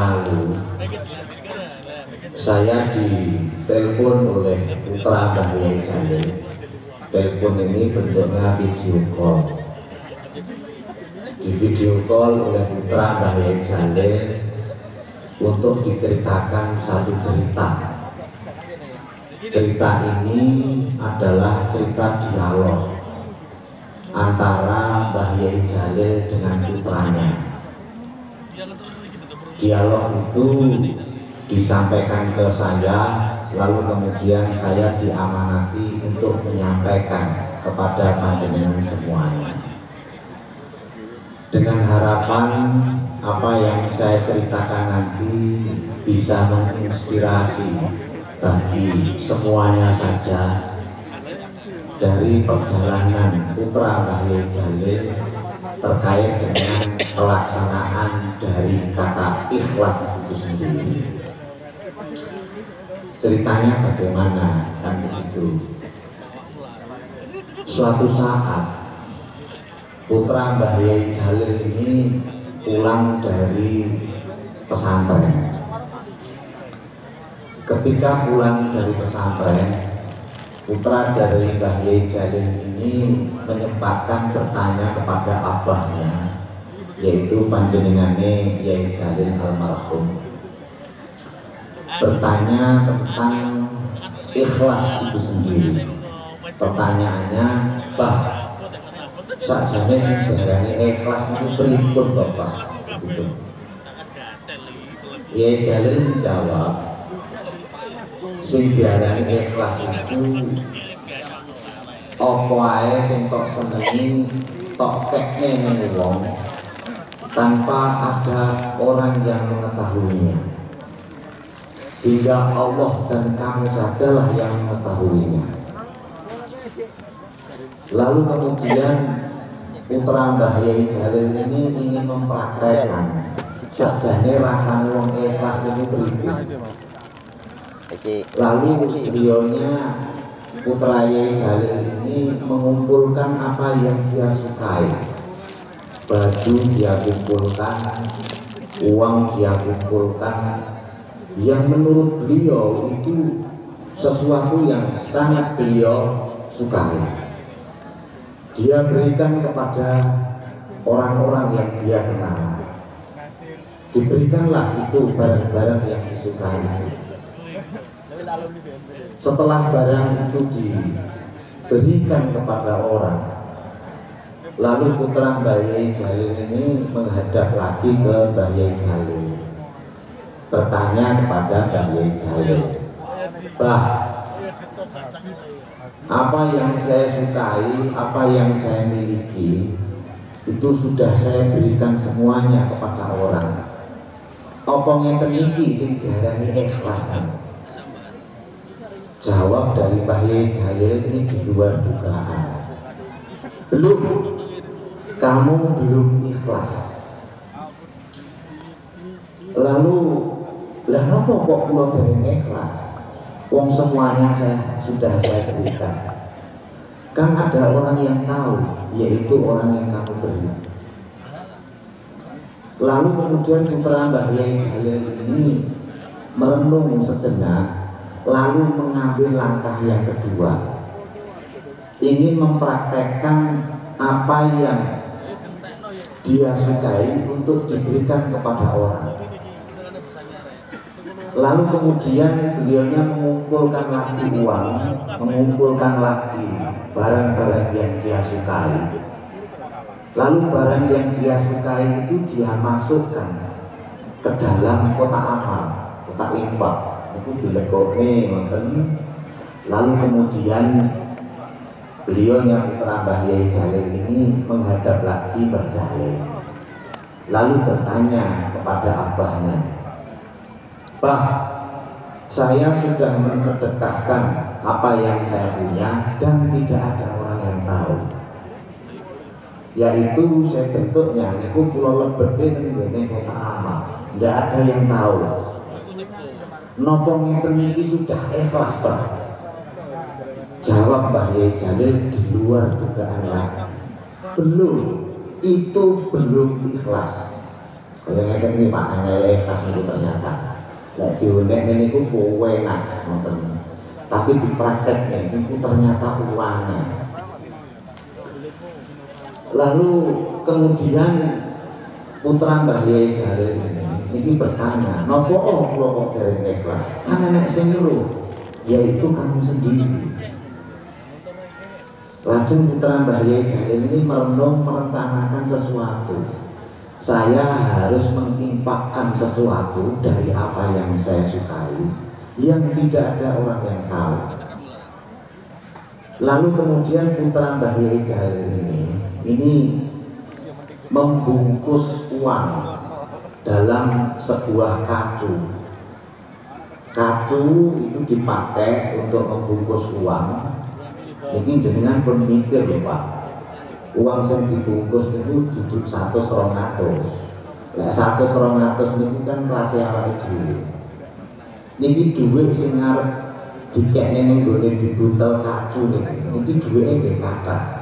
lalu saya ditelepon oleh putra Mbah Yai Jalil. Telepon ini bentuknya video call. Di video call oleh putra Mbah Yai Jalil untuk diceritakan satu cerita. Cerita ini adalah cerita dialog antara Mbah Yai Jalil dengan putranya. Dialog itu disampaikan ke saya, lalu kemudian saya diamanati untuk menyampaikan kepada panjenengan semuanya, dengan harapan apa yang saya ceritakan nanti bisa menginspirasi bagi semuanya saja dari perjalanan putra Mbah Yai Jalil terkait dengan pelaksanaan dari kata ikhlas itu sendiri. Ceritanya bagaimana, kan begitu. Suatu saat putra Mbah Yai Jalil ini pulang dari pesantren. Ketika pulang dari pesantren, putra dari Mbah Yai Jalil ini menyempatkan bertanya kepada abahnya, yaitu panjenengane Yai Jalil almarhum, bertanya tentang ikhlas itu sendiri. Pertanyaannya, "Bah, sakjane sing diarani ikhlas niku pripun to, Pak?" Gitu. Yai Jalil menjawab, sing diarani ikhlas itu apa ae sing tok senengi tok kekne ning wong tanpa ada orang yang mengetahuinya, hingga Allah dan kamu sajalah yang mengetahuinya. Lalu kemudian putra Mbah Yai Jalil ini ingin mempraktekkan sakjane rasane wong ikhlas niku pripun. Lalu beliaunya putra Yai Jalil ini mengumpulkan apa yang dia sukai. Baju dia kumpulkan, uang dia kumpulkan, yang menurut beliau itu sesuatu yang sangat beliau sukai. Dia berikan kepada orang-orang yang dia kenal. Diberikanlah itu barang-barang yang disukai itu. Setelah barang itu diberikan kepada orang, lalu putra Mbah Yai Jalil ini menghadap lagi ke Mbah Yai Jalil, bertanya kepada Mbah Yai Jalil, "Bah, apa yang saya sukai, apa yang saya miliki, itu sudah saya berikan semuanya kepada orang. Apa ngeten niki sing diarani ikhlas?" Jawab dari Mbah Yai Jalil ini di luar dugaan. "Belum, kamu belum ikhlas." Lalu, lah apa kok kula dereng ikhlas? Wong semuanya sudah saya berikan. Kan ada orang yang tahu, yaitu orang yang kamu beri. Lalu kemudian putra Mbah Yai Jalil ini merenung sejenak, lalu mengambil langkah yang kedua, ingin mempraktekkan apa yang dia sukai untuk diberikan kepada orang. Lalu kemudian beliaunya mengumpulkan lagi uang, mengumpulkan lagi barang-barang yang dia sukai. Lalu barang yang dia sukai itu dia masukkan ke dalam kotak amal, kotak infak. Itu dilekokne ngoten. Lalu kemudian beliaunya putra Mbah Yai Jalil ini menghadap lagi Mbah Jalil, lalu bertanya kepada abahnya, "Bah, saya sudah mensedekahkan apa yang saya punya dan tidak ada orang yang tahu. Yaitu saya bentuknya itu pulau lebet ini kotak amal, tidak ada yang tahu. Nopo ngeten iki sudah ikhlas, Pak?" Jawab Mbah Yai Jalil di luar dugaan lagi, "Belum, itu belum ikhlas." Kalau ngeten iki Pak angel ikhlas niku ternyata. Lek diunek niku kowe enak ngoten. Tapi di prakteknya niku ternyata uangnya. Lalu kemudian putra Mbah Yai Jalil ini bertanya, nopo kula kok dereng ikhlas? Kan enek sing nyuruh, yaitu kamu sendiri. Lajeng putra Mbah Yai Jalil ini merenung merencanakan sesuatu. Saya harus menginfakkan sesuatu dari apa yang saya sukai, yang tidak ada orang yang tahu. Lalu kemudian putra Mbah Yai Jalil ini membungkus uang dalam sebuah kacu. Kacu itu dipakai untuk membungkus uang. Ini jenengan pun mikir lho Pak. Uang yang dibungkus itu duduk 100-200. Lah 100-200 niku kan kelas awake dhewe. Niki dhuwit sing arep dikekne ning gone dibuntel kacu niki dhuwite nggih kathah.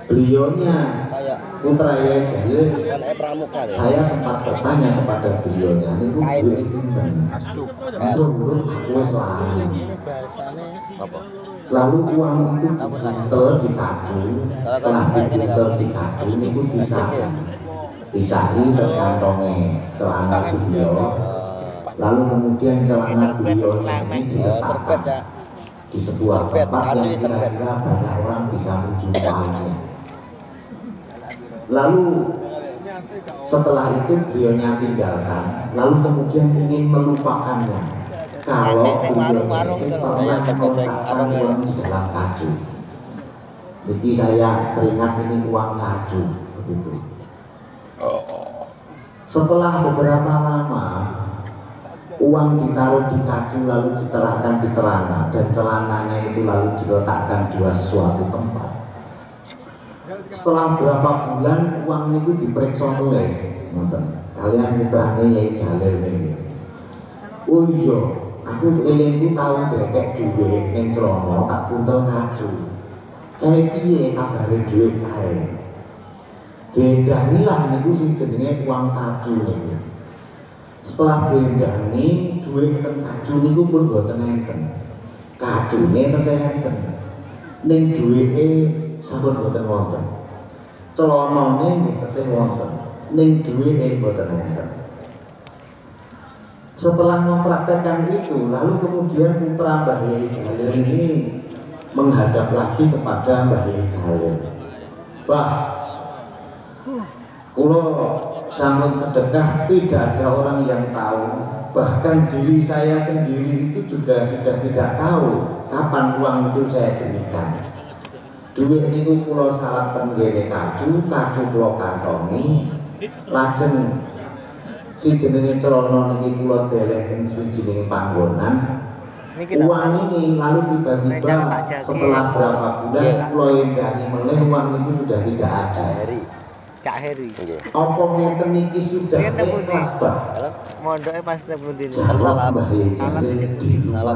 Beliaunya putra Yai Jalil, saya sempat bertanya kepada beliaunya, niku dhuwit pinten? Menurut aku selalu. Lalu uang itu dibuntel di kacu, setelah dibuntel di kacu niku disahi terkantongnya celana beliau. Lalu kemudian celana beliau ini diletakkan di sebuah tempat yang kira-kira banyak orang bisa menjumpainya. Lalu setelah itu beliaunya tinggalkan, lalu kemudian ingin melupakannya. Kalau beliau itu pernah meletakkan uang di dalam kacu. Jadi saya teringat ini uang kacu begitu. Setelah beberapa lama uang ditaruh di kacu lalu ditelakkan di celana, dan celananya itu lalu diletakkan di suatu tempat. Setelah berapa bulan uang itu diperiksa oleh kalian mitrane Yai Jalil ini. Oh iya, aku elingku tahu dekek duit ning celana tak buntel kacu. Kae piye kabare duit kae? Diendanilah niku sing jenenge uang kacu niku. Setelah diendani duit teng kacu niku pun boten enten. Kacune tesih enten. Ning duwike sampun boten wonten. Celanane nggih tesih wonten. Ning duwike boten enten. Setelah mempraktekkan itu, lalu kemudian putra Mbah Yai Jalil ini menghadap lagi kepada Mbah Yai Jalil. Mbah, kula sampun sedekah tidak ada orang yang tahu, bahkan diri saya sendiri itu juga sudah tidak tahu kapan uang itu saya berikan. Duit niku kula salap teng ngene kacu kula kantongi, lajeng si jenenge celana niki kula deleh teng suwijining panggonan. Uang ini lalu tiba-tiba setelah berapa bulan kula endani meneh uang niku sudah tidak ada. Cak Heri. Apa ngeten niki sudah ikhlas, Pak? Mondoke pas pundi niku? Salam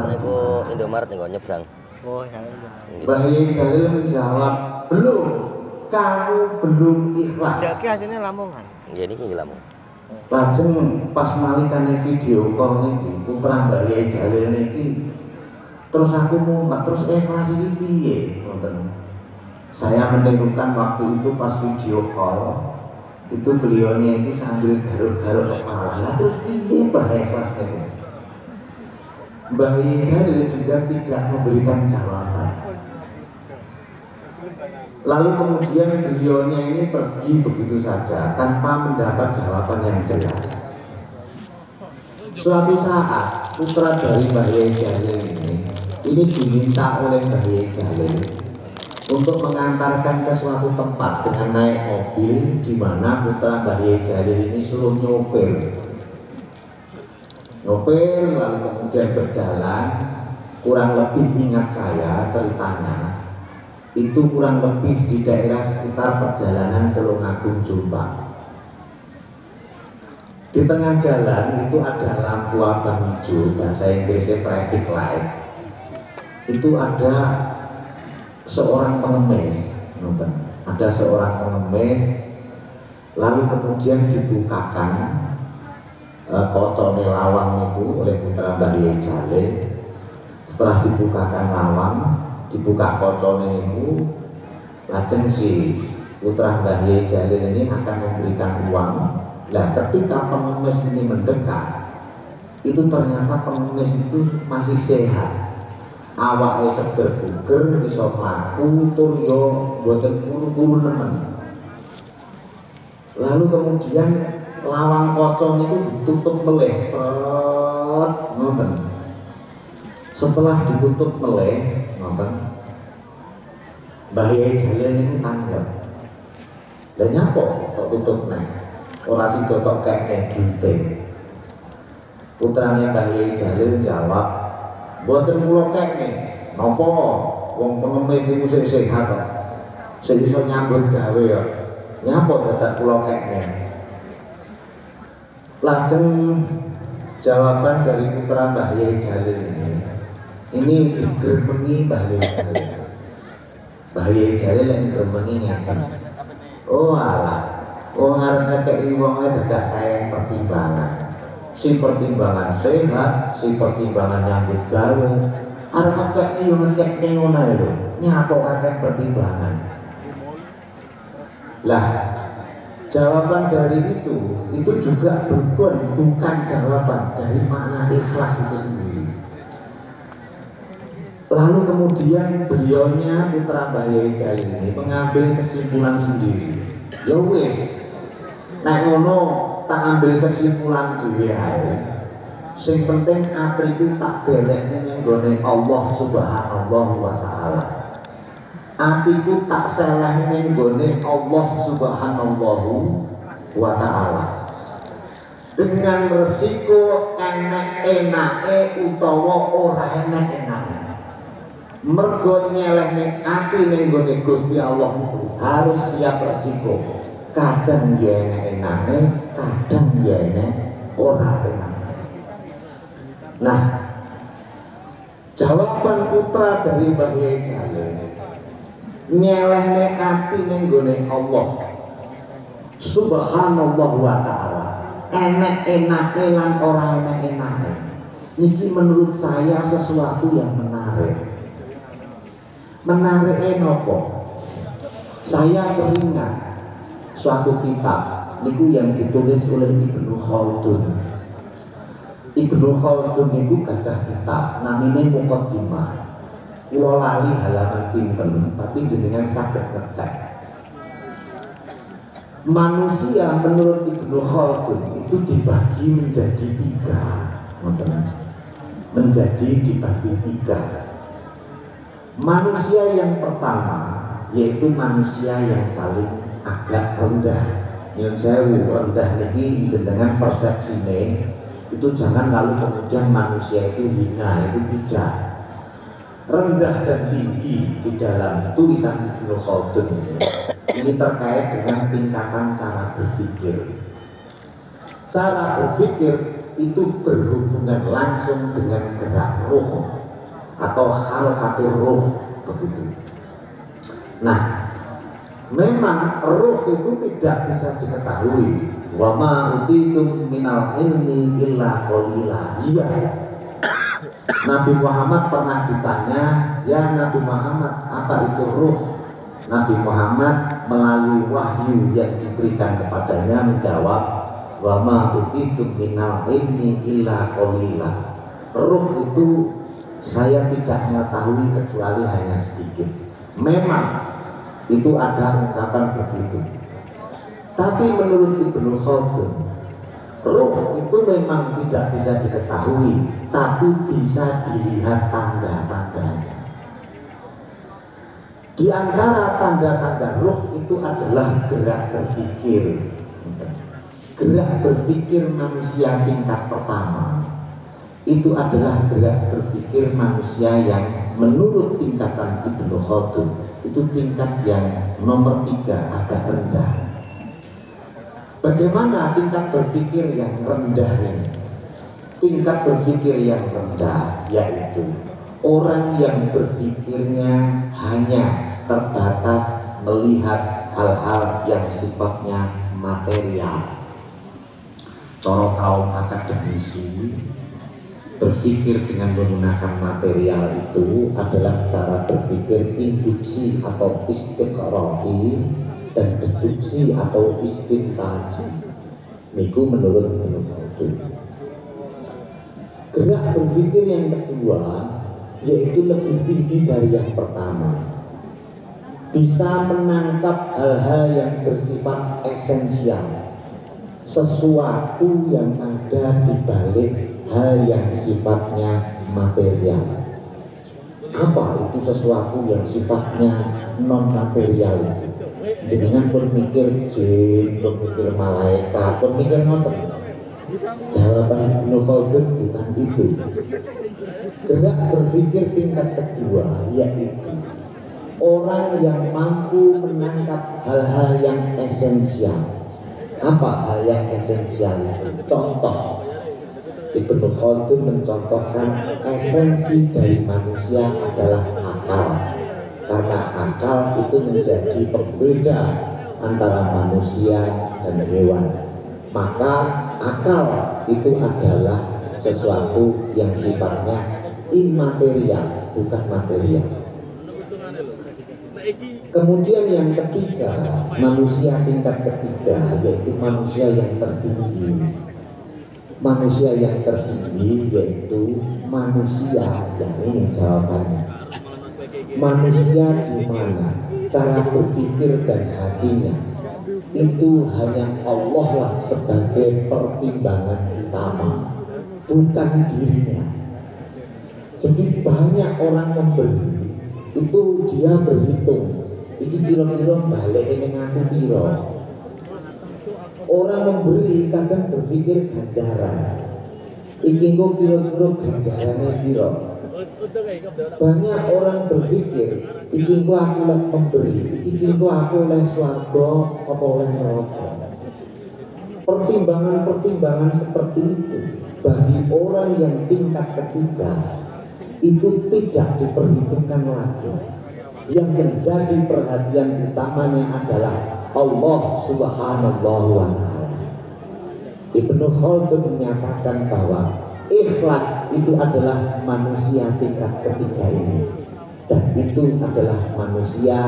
niku Indomaret niku nyebrang. Oh, salam. Mbah Yai Jalil menjawab, "Belum. Kamu belum ikhlas." Jaki hasilnya Lamongan. Nggih niki Lamongan. Lajeng pas nalikane video call niki putra Mbah Yai Jalil niki terus aku mumet terus ikhlas iki piye ngoten. Saya menirukan waktu itu pas video call itu beliaunya itu sambil garuk-garuk kepala. Lah terus piye Mbah ikhlas niku? Mbah Yai Jalil juga tidak memberikan jawaban. Lalu kemudian beliaunya ini pergi begitu saja tanpa mendapat jawaban yang jelas. Suatu saat putra dari Mbah Yai Jalil ini diminta oleh Mbah Yai Jalil untuk mengantarkan ke suatu tempat dengan naik mobil, di mana putra Mbah Yai Jalil ini suruh nyopir lalu kemudian berjalan. Kurang lebih ingat saya ceritanya itu kurang lebih di daerah sekitar perjalanan Tulungagung Jombang. Di tengah jalan itu ada lampu abang hijau, bahasa Inggrisnya traffic light. Itu ada seorang pengemis, ada seorang pengemis Lalu kemudian dibukakan kocone lawang niku oleh putra Mbah Yai Jalil. Setelah dibukakan lawang, dibuka kocone niku, lajeng si putra Mbah Yai Jalil ini akan memberikan uang. Nah, ketika pengemis ini mendekat, itu ternyata pengemis itu masih sehat, awake seger buger, iso mlaku, tur yo boten kuru-kuru nemen. Lalu kemudian lawang kocok itu ditutup meleh, seret, ngoten. Setelah ditutup meleh, ngoten, Mbah Yai Jalil niku tanggap. Lah nyapo tok tutup neh. Ora sida tok kek duite. Putrane Mbah Yai Jalil jawab, "Mboten kula kekne. Napa wong pengemis niku sing sehat kok. Sing iso nyambut gawe ya. Nyapa dadak kula kekne?" Lajeng jawaban dari putra Mbah Yai Jalil ini digremengi Mbah Yai Jalil. Mbah Yai Jalil yang gremengi ngeten. Oh alah, wong arep ngekeki wong dadak kaya pertimbangan. Si pertimbangan sehat, si pertimbangan nyambut gawe. Arep ngekeki yo ngekeki ngono ae lho. Nyapa kakek pertimbangan. Lah, jawaban dari itu juga bukan jawaban dari makna ikhlas itu sendiri. Lalu kemudian beliaunya putra Mbah Yai Jalil ini mengambil kesimpulan sendiri. Ya wis, nek ngono tak ambil kesimpulan dhewe ae. Sing penting atriku tak delekne ning gone Allah Subhanahu wa taala. Atiku tak seleh ning gone Allah Subhanahu wa taala. Dengan resiko enek-enake utawa ora enek-enake. Mergo nyelehne ati ning gone Gusti Allah itu harus siap resiko. Kadang ya enek-enake, kadang ya enek ora enake. Nah, jawaban putra dari Mbah Yai Jalil, nyelehne ati ning gone Allah Subhanallahu wa ta'ala, enek-enake lan ora enek-enake. Niki menurut saya sesuatu yang menarik. Menarik nopo? Saya teringat suatu kitab niku yang ditulis oleh Ibnu Khaldun. Ibnu Khaldun niku gadah kitab namine Muqaddimah. Kula lali halaman pinten, tapi jenengan saged ngecek. Manusia menurut Ibnu Khaldun itu dibagi menjadi 3, menjadi dibagi 3. Manusia yang pertama yaitu manusia yang paling agak rendah. Yang sewu rendah niki jenengan persepsine itu jangan lalu kemudian manusia itu hina, itu tidak. Rendah dan tinggi di dalam tulisan Ibnu Khaldun ini terkait dengan tingkatan cara berpikir. Cara berpikir itu berhubungan langsung dengan gerak ruh atau harakatul ruh, begitu. Nah, memang ruh itu tidak bisa diketahui. Wa ma utitum minal ilmi illa qalila. Iya. Nabi Muhammad pernah ditanya, "Ya Nabi Muhammad, apa itu ruh?" Nabi Muhammad melalui wahyu yang diberikan kepadanya menjawab, "Wa ma utitum minal ilmi illa qalila." Ruh itu saya tidak mengetahui kecuali hanya sedikit. Memang itu ada ungkapan begitu. Tapi menurut Ibnu Khaldun, ruh itu memang tidak bisa diketahui, tapi bisa dilihat tanda-tandanya. Di antara tanda-tanda ruh itu adalah gerak berpikir. Gerak berpikir manusia tingkat pertama itu adalah gerak berpikir manusia yang menurut tingkatan Ibnu Khaldun itu tingkat yang nomor 3, agak rendah. Bagaimana tingkat berpikir yang rendah ini? Tingkat berpikir yang rendah yaitu orang yang berpikirnya hanya terbatas melihat hal-hal yang sifatnya material. Cara kaum akademisi berpikir dengan menggunakan material itu adalah cara berpikir induksi atau istiqra'i dan deduksi atau istintaji. Niku menurut Ibnu Khaldun. Gerak berpikir yang kedua yaitu lebih tinggi dari yang pertama, bisa menangkap hal-hal yang bersifat esensial, sesuatu yang ada di balik hal yang sifatnya material. Apa itu sesuatu yang sifatnya non material itu? Jangan berpikir jin, berpikir malaikat, berpikir ngoten. Jawaban Ibnu Khaldun bukan itu. Gerak berpikir tingkat kedua yaitu orang yang mampu menangkap hal-hal yang esensial. Apa hal yang esensial itu? Contoh, Ibnu Khaldun mencontohkan esensi dari manusia adalah akal, karena akal itu menjadi pembeda antara manusia dan hewan. Maka akal itu adalah sesuatu yang sifatnya immaterial, bukan material. Kemudian yang ketiga, manusia tingkat ketiga yaitu manusia yang tertinggi. Manusia yang tertinggi yaitu manusia, yang ini jawabannya. Manusia di mana cara berpikir dan hatinya itu hanya Allah lah sebagai pertimbangan utama, bukan dirinya. Jadi banyak orang memberi itu dia berhitung, iki kira-kira balik ini ngaku piro. Orang memberi kadang berpikir ganjaran, iki kok kira-kira ganjarannya piro. Banyak orang berpikir iki kok aku lek memberi, iki kok aku oleh swarga apa oleh neraka. Pertimbangan-pertimbangan seperti itu bagi orang yang tingkat ketiga itu tidak diperhitungkan lagi. Yang menjadi perhatian utamanya adalah Allah Subhanahu wa ta'ala. Ibnu Khaldun menyatakan bahwa ikhlas itu adalah manusia tingkat ketiga ini, dan itu adalah manusia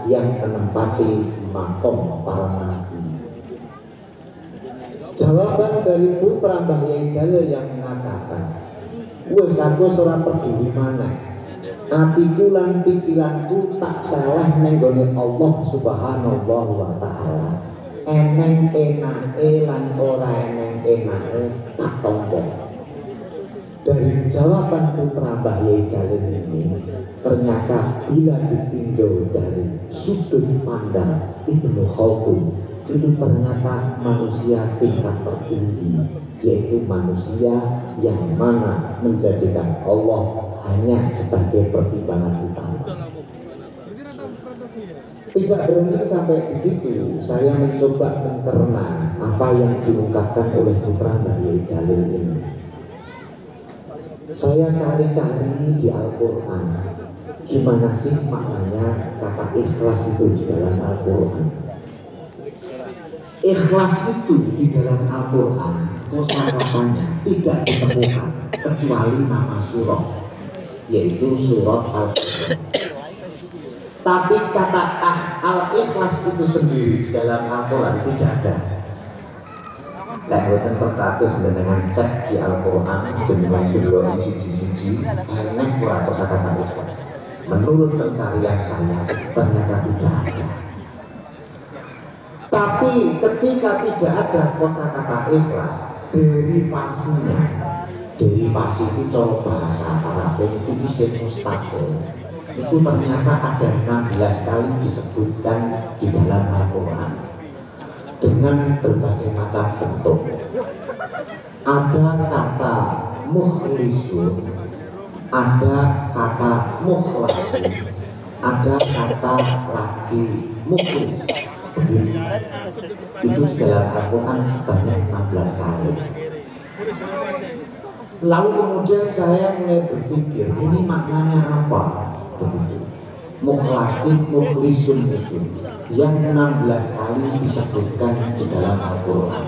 yang menempati makom para nabi. Jawaban dari putra Mbah Yai Jalil yang mengatakan, wes aku ora peduli mana, atiku lan pikiranku tak salah ning gone Allah Subhanahu wa ta'ala. Eneng enake lan ora eneng enake tak tampa. Dari jawaban putra Mbah Yai Jalil ini, ternyata bila ditinjau dari sudut pandang Ibnu Khaldun, itu ternyata manusia tingkat tertinggi, yaitu manusia yang mana menjadikan Allah hanya sebagai pertimbangan utama. Tidak berhenti sampai di situ, saya mencoba mencerna apa yang diungkapkan oleh putra Mbah Yai Jalil ini. Saya cari-cari di Al-Quran, gimana sih maknanya kata ikhlas itu di dalam Al-Quran. Ikhlas itu di dalam Al-Quran kosakatanya tidak ditemukan kecuali nama surah, yaitu surat Al-Ikhlas. Tapi kata Al-Ikhlas itu sendiri di dalam Al-Quran tidak ada. Lewatan percatus dengan cek di Al-Quran dengan dulu siji-siji enak kurang kosakata ikhlas. Menurut pencarian saya ternyata tidak ada. Tapi ketika tidak ada kosakata ikhlas, derivasi itu cara bahasa Arab itu isim mustaqil. Itu ternyata ada 16 kali disebutkan di dalam Al-Quran dengan berbagai macam bentuk. Ada kata mukhlisun, ada kata mukhlasin, ada kata laki mukhlis. Begitu. Itu di dalam Al-Quran sebanyak 16 kali. Lalu kemudian saya mulai berpikir, ini maknanya apa? Begitu. Mukhlasin, mukhlisun itu yang 16 kali disebutkan di dalam Al-Quran.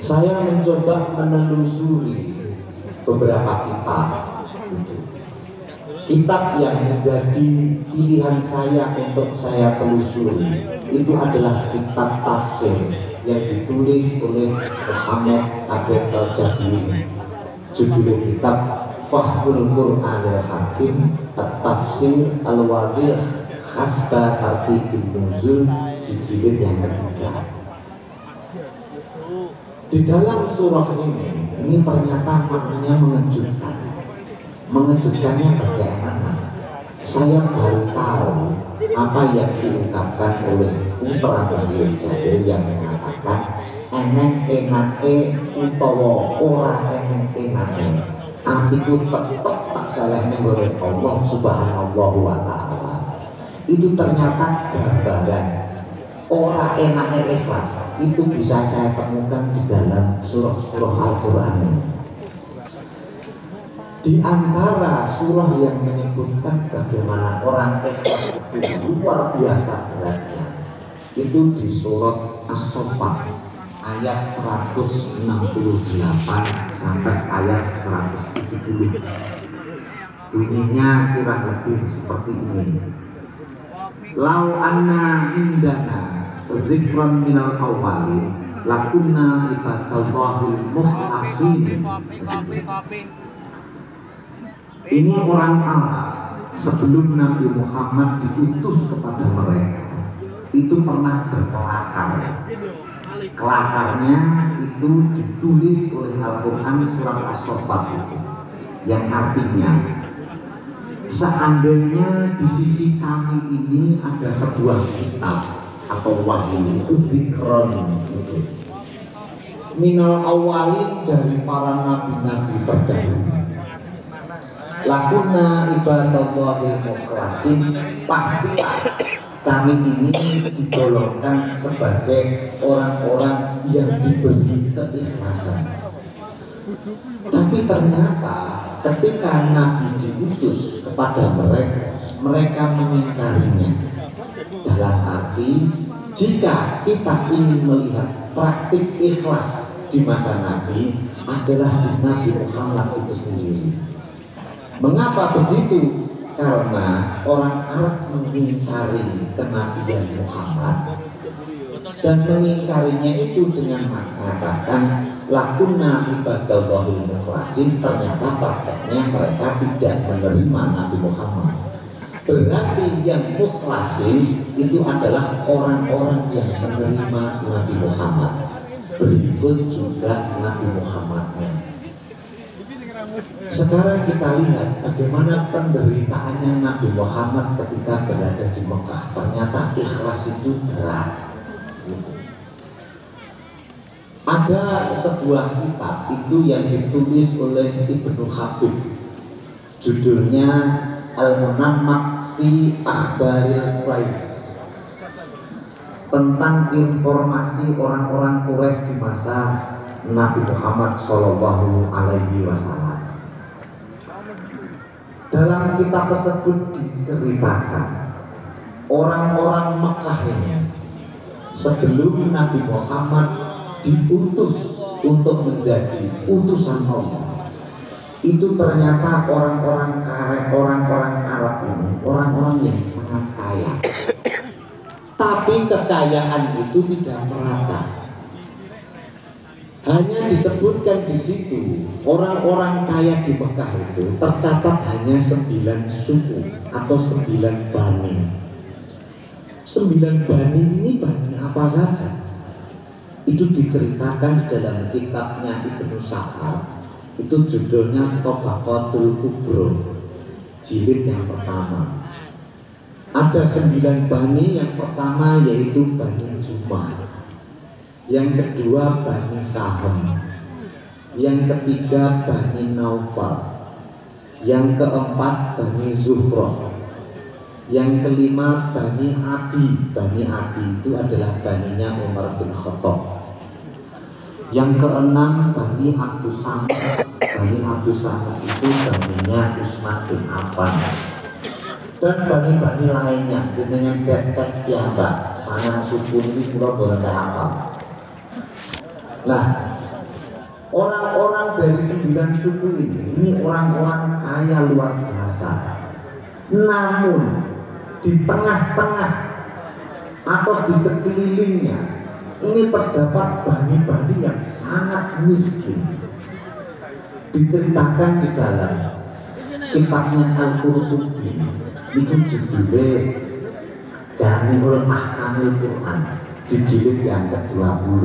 Saya mencoba menelusuri beberapa kitab yang menjadi pilihan saya untuk saya telusuri. Itu adalah kitab tafsir yang ditulis oleh Muhammad Abed Al-Jabiri. Judul kitab Fahmul Qur'anil Hakim At-Tafsir Al-Wadih Hasba Tartibin Nuzul di jilid yang ketiga. Di dalam surah ini ternyata maknanya mengejutkan. Mengejutkannya bagaimana? Saya baru tahu apa yang diungkapkan oleh Putra Bayi Jabir yang mengatakan eneng enake utawa ora eneng enake. Atiku tetep tak salehne oleh Allah Subhanahu wa ta'ala. Itu ternyata gambaran ora enake ikhlas. Itu bisa saya temukan di dalam surah-surah Al-Quran. Di antara surah yang menyebutkan bagaimana orang ikhlas itu luar biasa beratnya, itu di surat As-Saffat ayat 168 sampai ayat 170. Bunyinya kurang lebih seperti ini. Lau anna indana zikran minal awalin lakunna ibadallahil mukhlasin. Ini orang Arab sebelum Nabi Muhammad diutus kepada mereka itu pernah berkelakar. Kelakarnya itu ditulis oleh Al-Quran surat As-Saffat itu, yang artinya seandainya di sisi kami ini ada sebuah kitab atau wahyu itu zikron itu minal awalin dari para nabi-nabi terdahulu, lakunna ibadallahil mukhlasin, pastilah kami ini digolongkan sebagai orang-orang yang diberi keikhlasan. Tapi ternyata ketika Nabi diutus kepada mereka, mereka mengingkarinya. Dalam arti, jika kita ingin melihat praktik ikhlas di masa Nabi adalah di Nabi Muhammad itu sendiri. Mengapa begitu? Karena orang Arab mengingkari kenabian Muhammad dan mengingkarinya itu dengan mengatakan lakunna ibadallahil mukhlasin. Ternyata prakteknya mereka tidak menerima Nabi Muhammad. Berarti yang mukhlasin itu adalah orang-orang yang menerima Nabi Muhammad. Berikut juga Nabi Muhammadnya. Sekarang kita lihat bagaimana penderitaannya Nabi Muhammad ketika berada di Mekah. Ternyata ikhlas itu berat. Ada sebuah kitab itu yang ditulis oleh Ibnu Habib. Judulnya Al-Munammak fi Akhbaril Quraisy, tentang informasi orang-orang Quraisy di masa Nabi Muhammad Shallallahu Alaihi Wasallam. Dalam kitab tersebut diceritakan orang-orang Mekah ini sebelum Nabi Muhammad diutus untuk menjadi utusan Allah, itu ternyata orang-orang Arab ini orang-orang yang sangat kaya. Tapi kekayaan itu tidak merata. Hanya disebutkan di situ orang-orang kaya di Mekah itu tercatat hanya 9 suku atau 9 bani. 9 bani ini bani apa saja? Itu diceritakan di dalam kitabnya Ibnu Sa'ad. Itu judulnya Tabaqatul Kubro, jilid yang pertama. Ada 9 bani. Yang pertama yaitu Bani Jumah, yang kedua Bani Saham, yang ketiga Bani Naufal, yang keempat Bani Zuhroh, yang kelima Bani Adi. Bani Adi itu adalah baninya Umar bin Khattab. Yang keenam Bani Abdus Samas. Bani Abdus Samas itu baninya Utsman bin Affan. dan bani-bani lainnya dengan cek ya mbak sangat suku ini kurang boleh apa. Nah, orang-orang dari 9 suku ini orang-orang kaya luar biasa. Namun di tengah-tengah atau di sekelilingnya ini terdapat bani-bani yang sangat miskin. Diceritakan di dalam kitabnya Al-Qurtubi itu judulnya Jami'ul Ahkamil Quran di jilid yang ke-20.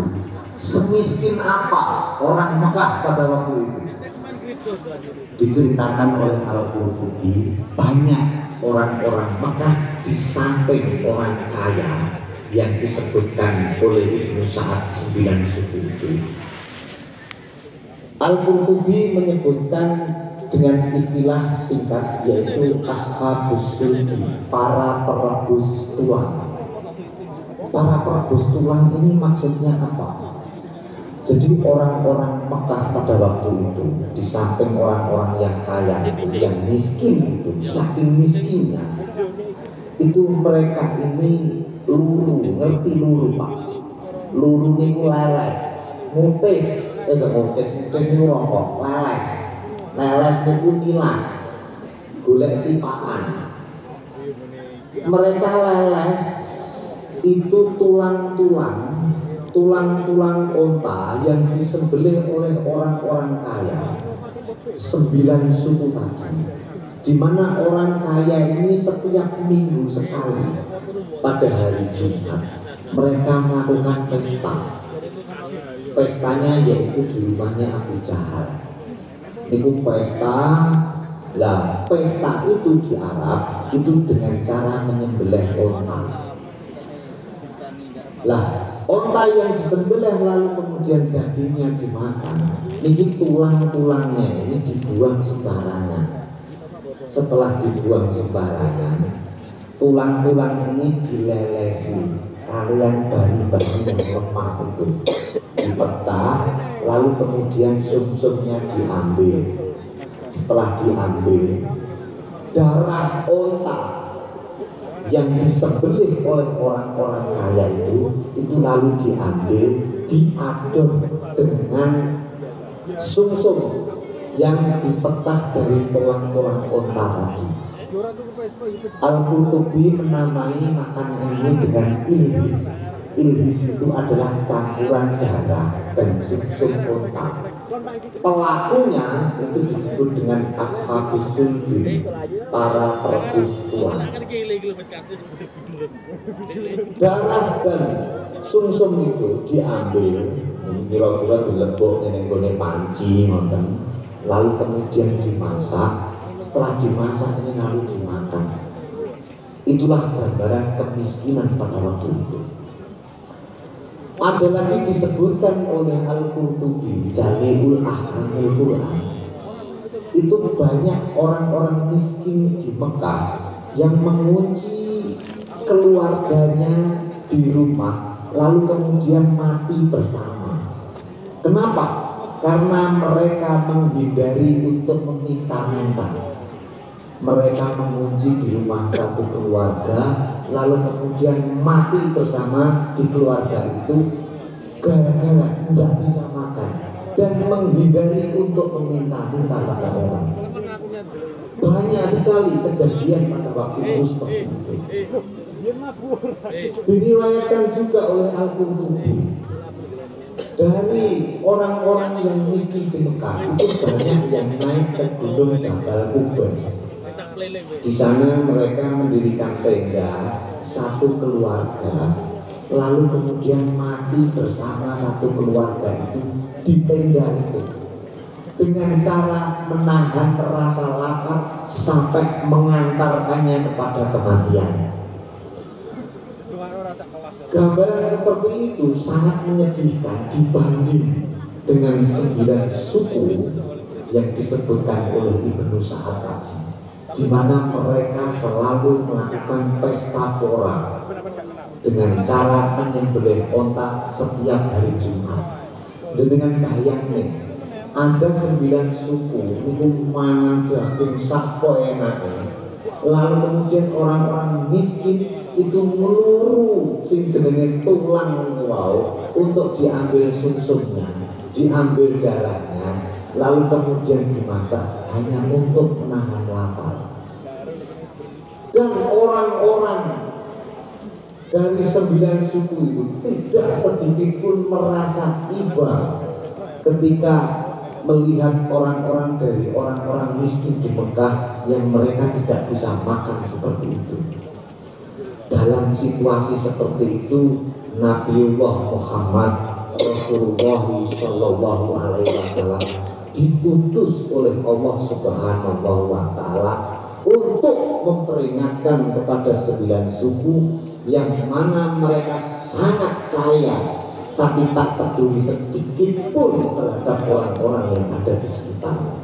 Semiskin apa orang Mekah pada waktu itu? Diceritakan oleh Al-Qurtubi banyak orang-orang Mekah di samping orang kaya yang disebutkan oleh Ibnu Sa'ad 9 suku itu. Al-Qurtubi menyebutkan dengan istilah singkat yaitu ashabus sulti, para perebus tulang. Para perebus tulang ini maksudnya apa? Jadi orang-orang Mekah pada waktu itu di samping orang-orang yang kaya, yang miskin itu, saking miskinnya itu mereka ini luru, ngerti luru pak? Luru ini leles, mutis ini rokok, leles itu nilas, golek tipaan. Mereka leles itu tulang-tulang onta yang disembelih oleh orang-orang kaya 9 suku tadi, di mana orang kaya ini setiap minggu sekali pada hari Jumat mereka melakukan pestanya yaitu di rumahnya Abu Jahal. Itu pesta itu di Arab itu dengan cara menyembelih onta. Lah, onta yang disembelih lalu kemudian dagingnya dimakan. Ini tulang-tulangnya ini dibuang sembarangan. Setelah dibuang sembarangan, tulang-tulang ini dilelesi. Kalian bani-bani yang lemah itu dipecah, lalu kemudian sum-sumnya diambil. Setelah diambil, darah onta yang disembelih oleh orang-orang kaya itu lalu diambil, diadon dengan sum-sum yang dipecah dari tulang-tulang onta tadi. Al-Qurtubi menamai makanan ini dengan ilhis. Ilhis itu adalah campuran darah dan sum-sum onta. Pelakunya itu disebut dengan ashabus sulbi, para perebus tulang. Darah dan sum-sum itu diambil, kira-kira dilebok neneng-neneng panci ngoten, lalu kemudian dimasak. Setelah dimasak ini lalu dimakan. Itulah gambaran kemiskinan pada waktu itu. Ada lagi disebutkan oleh Al-Qurtubi Jami'ul Ahkamil Quran. Itu banyak orang-orang miskin di Mekah yang mengunci keluarganya di rumah lalu kemudian mati bersama. Kenapa? Karena mereka menghindari untuk meminta-minta. Mereka mengunci di rumah satu keluarga lalu kemudian mati bersama di keluarga itu gara-gara tidak bisa makan dan menghindari untuk meminta-minta pada orang. Banyak sekali kejadian pada waktu itu seperti itu. Diriwayatkan juga oleh Al-Qurtubi dari orang-orang yang miskin di Mekah itu banyak yang naik ke gunung Jabal Qubais. Di sana mereka mendirikan tenda satu keluarga, lalu kemudian mati bersama satu keluarga itu di tenda itu dengan cara menahan rasa lapar sampai mengantarkannya kepada kematian. Gambaran seperti itu sangat menyedihkan dibanding dengan 9 suku yang disebutkan oleh Ibnu Sa'ad tadi, di mana mereka selalu melakukan pesta pora dengan cara menyembelih onta setiap hari Jumat. Dengan bayangnya ada 9 suku itu mangan daging sak enake Lalu kemudian orang-orang miskin itu meluru sing jenenge tulang wau untuk diambil sumsumnya, diambil darahnya, lalu kemudian dimasak hanya untuk menahan lapar. Dan orang-orang dari 9 suku itu tidak sedikit pun merasa iba ketika melihat orang-orang dari orang-orang miskin di Mekah yang mereka tidak bisa makan seperti itu. Dalam situasi seperti itu, Nabiullah Muhammad Rasulullah Shallallahu Alaihi Wasallam diutus oleh Allah Subhanahu Wa Taala untuk memperingatkan kepada 9 suku yang mana mereka sangat kaya, tapi tak peduli sedikit pun terhadap orang-orang yang ada di sekitarnya.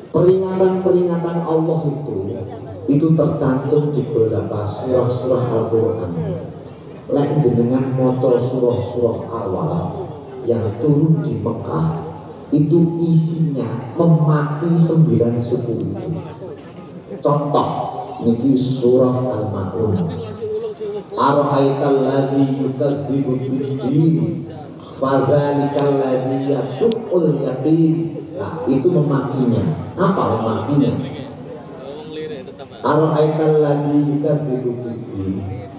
Peringatan-peringatan Allah itu tercantum di beberapa surah-surah Al-Quran. Lek jenengan maca surah-surah awal yang turun di Mekah, itu isinya memaki 9 suku itu. Contoh niki surah Al-Ma'un. Ara'aital ladzi yukadzibu bid-din fadzalikal ladzi yad'ul yatim. Nah, itu memakinya. Apa memakinya? Ara'aital ladzi yukadzibu bid-din.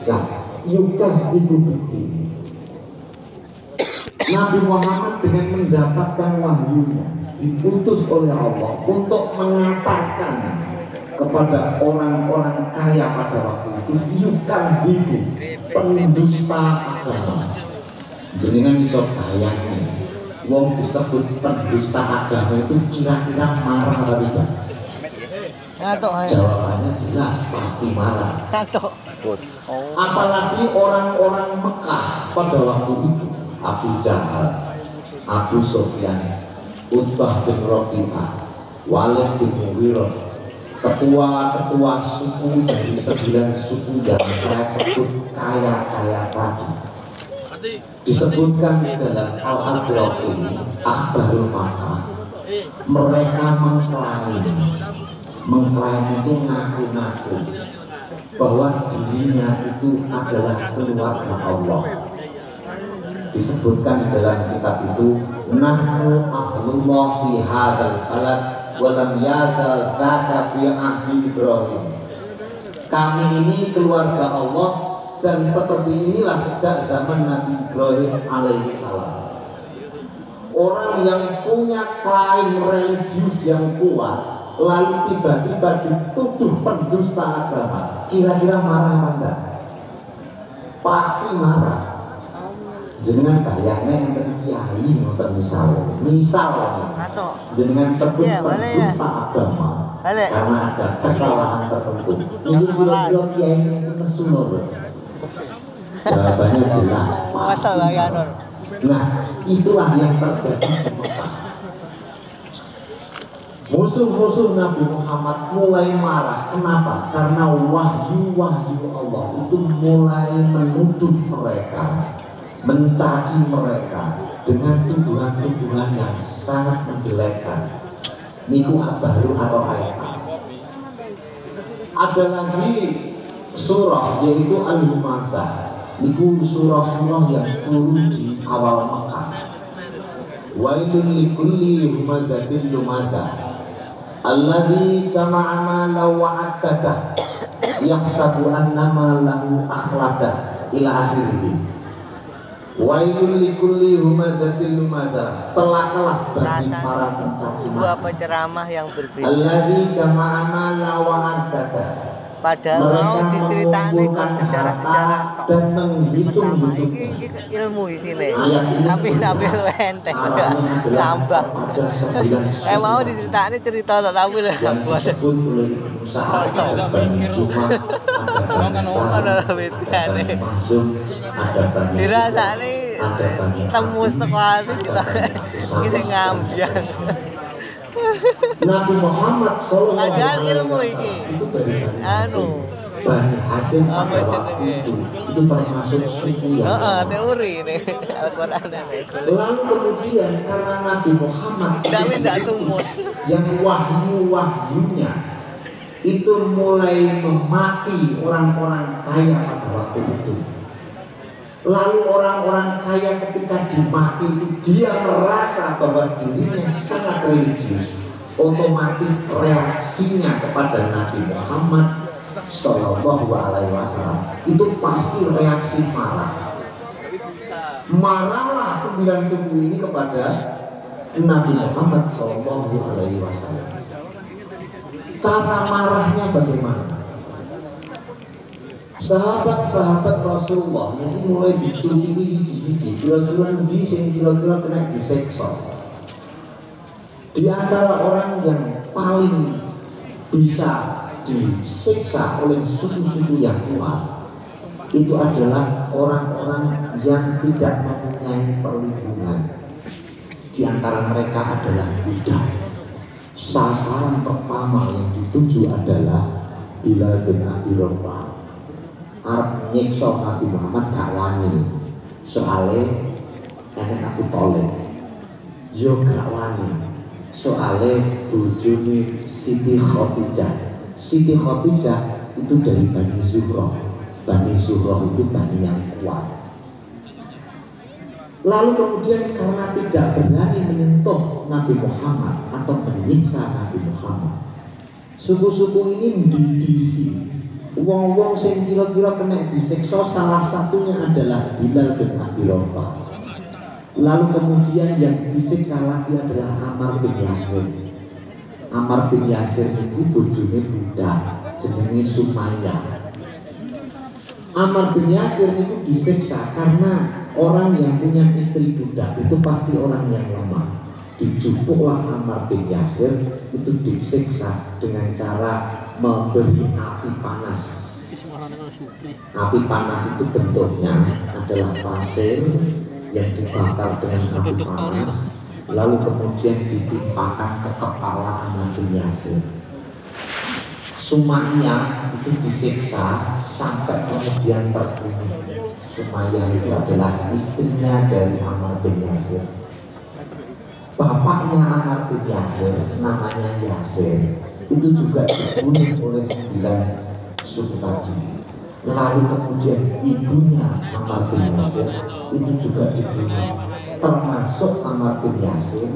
Nah, yukadzibu bid-din. Nabi Muhammad dengan mendapatkan wahyunya diutus oleh Allah untuk mengatakan kepada orang-orang kaya pada waktu itu, yukan hidup pendusta agama. Jenengan iso bayangke wong disebut pendusta agama itu kira-kira marah atau tidak? Jawabannya jelas pasti marah. Apalagi orang-orang Mekah pada waktu itu, Abu Jahal, Abu Sufyan, Utbah bin Rabi'ah, Walid bin Mughirah, ketua-ketua suku dari 9 suku yang saya sebut kaya-kaya tadi, disebutkan di dalam Al-Asraq ini, Akhbarul Makkah. Mereka mengklaim itu ngaku-ngaku bahwa dirinya itu adalah keluarga Allah. Disebutkan di dalam kitab itu, nahnu ahlullah fi hadzal balad walam yazal dzaka fi ahdi Ibrahim. Kami ini keluarga Allah dan seperti inilah sejak zaman Nabi Ibrahim alaihi salam. Orang yang punya klaim religius yang kuat lalu tiba-tiba dituduh pendusta agama, kira-kira marah apa enggak? Pasti marah. Jenengan bayangnya yang kiai ngoten misal jenengan sebut pendusta agama karena ada kesalahan tertentu. Ini kira-kira kiai itu nesu lho. Jawabannya jelas pasti. Nah, itulah yang terjadi di Mekah. Musuh-musuh Nabi Muhammad mulai marah. Kenapa? Karena wahyu-wahyu Allah itu mulai menuduh mereka, mencaci mereka dengan tuduhan-tuduhan yang sangat menjelekkan. Niku baru Ar-Ra'aita. Ada lagi surah yaitu Al-Humazah. Niku surah-surah yang turun di awal Mekah. Wailun likulli humazatin lumazah alladzi jama'a malan wa 'addada yahsabu annama lahu akhlada ila akhirih. Wailul likulli humazatil lumazah, celakalah bagi para pencaci maki. Dua penceramah yang berbeda. Alladzi jama'a malan wa 'addada. Padahal mau diceritakan sejarah-sejarah dan menghitung ini ilmu di sini. Tapi lu enteng udah ngambang. Mau diceritakan cerita tak tahu lah. Yang disebut oleh usaha ada Bani Juma, ada Bani Sa'ad, ada Bani Maksum, ada Bani dirasane temu sekolah itu kita ngambiang. Nabi Muhammad Padahal ilmu ini itu dari Bani Hasyim pada waktu itu termasuk suku yang teori ini Al-Quran. Lalu kemudian karena Nabi Muhammad yang wahyu-wahyunya itu mulai memaki orang-orang kaya pada waktu itu. Lalu orang-orang kaya ketika dimaki itu dia merasa bahwa dirinya sangat religius. Otomatis reaksinya kepada Nabi Muhammad Shallallahu Alaihi Wasallam itu pasti reaksi marah. Marahlah 9 suku ini kepada Nabi Muhammad Shallallahu Alaihi Wasallam. Cara marahnya bagaimana? Sahabat-sahabat Rasulullah ini mulai dicuci siji-siji, kira-kira ndi sing kira-kira kena diseksa. Di antara orang yang paling bisa disiksa oleh suku-suku yang kuat itu adalah orang-orang yang tidak mempunyai perlindungan. Di antara mereka adalah budak. Sasaran pertama yang dituju adalah Bilal bin Abi Rabah. Arep nyiksa Nabi Muhammad gak wani. Soale enek Abu Thalib. Yo gak wani. Soale bojone Siti Khadijah. Siti Khadijah itu dari Bani Zuhroh. Bani Zuhroh itu bani yang kuat. Lalu kemudian karena tidak berani menyentuh Nabi Muhammad atau menyiksa Nabi Muhammad, suku-suku ini mendidisi. Wong-wong sing kira-kira kena disiksa salah satunya adalah Bilal bin Abi Rabah. Lalu kemudian yang disiksa lagi adalah Ammar bin Yasir. Ammar bin Yasir itu bojone budak jenenge Sumayyah. Ammar bin Yasir itu disiksa karena orang yang punya istri budak itu pasti orang yang lemah. Dijupuklah Ammar bin Yasir itu disiksa dengan cara memberi api panas. Api panas itu bentuknya adalah pasir yang dibakar dengan api panas, lalu kemudian ditimpakan ke kepala Ammar bin Yasir. Sumayyah itu disiksa sampai kemudian terbunuh. Sumayyah itu adalah istrinya dari Ammar bin Yasir. Bapaknya Ammar bin Yasir namanya Yasir itu juga dibunuh oleh 9 suku tadi. Lalu kemudian ibunya Ammar bin Yasir itu juga dibunuh, termasuk Ammar bin Yasir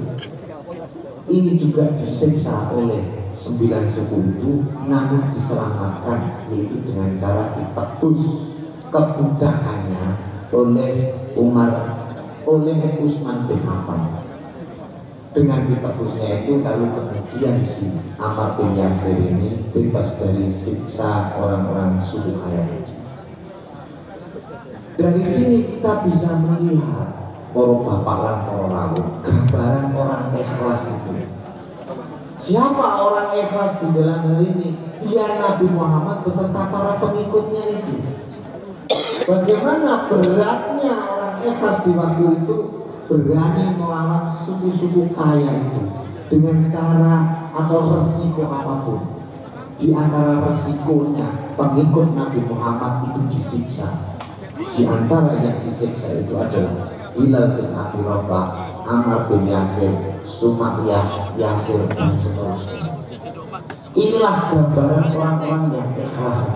ini juga disiksa oleh 9 suku itu, namun diselamatkan yaitu dengan cara ditebus kebudakannya oleh Utsman bin Affan. Dengan ditebusnya itu lalu kemudian si Ammar bin Yasir ini bebas dari siksa orang-orang suku kaya itu. Dari sini kita bisa melihat para bapak lan para rawuh gambaran orang ikhlas itu. Siapa orang ikhlas di dalam hal ini? Ya Nabi Muhammad beserta para pengikutnya itu. Bagaimana beratnya orang ikhlas di waktu itu, berani melawan suku-suku kaya itu dengan cara atau resiko apapun. Di antara resikonya pengikut Nabi Muhammad itu disiksa. Di antara yang disiksa itu adalah Bilal bin Abi Rabah, Ammar bin Yasir, Sumayyah, Yasir, dan seterusnya. Inilah gambaran orang-orang yang ikhlas.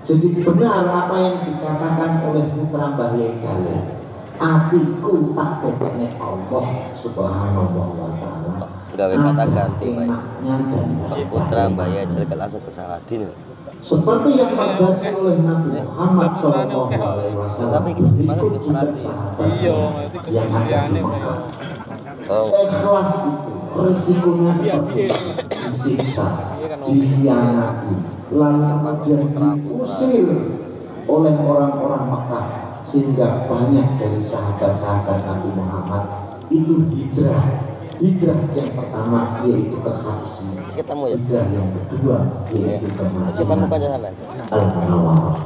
Jadi benar apa yang dikatakan oleh putra Mbah Yai Jalil, atiku tak pokoknya Allah Subhanahu wa Ta'ala. Udah kata ganti enaknya dan putra Mbah Yai Jalil langsung ke Saladin. Seperti yang terjadi oleh Nabi Muhammad Shallallahu Alaihi Wasallam, ikut juga sahabat yang ada di Mekah. Ikhlas itu risikonya seperti disiksa, dikhianati, lalu kemudian diusir oleh orang-orang Mekah, sehingga banyak dari sahabat-sahabat Nabi Muhammad itu hijrah. Hijrah yang pertama yaitu ke Habsyi, hijrah yang kedua yaitu ke Madinah Al-Munawwarah.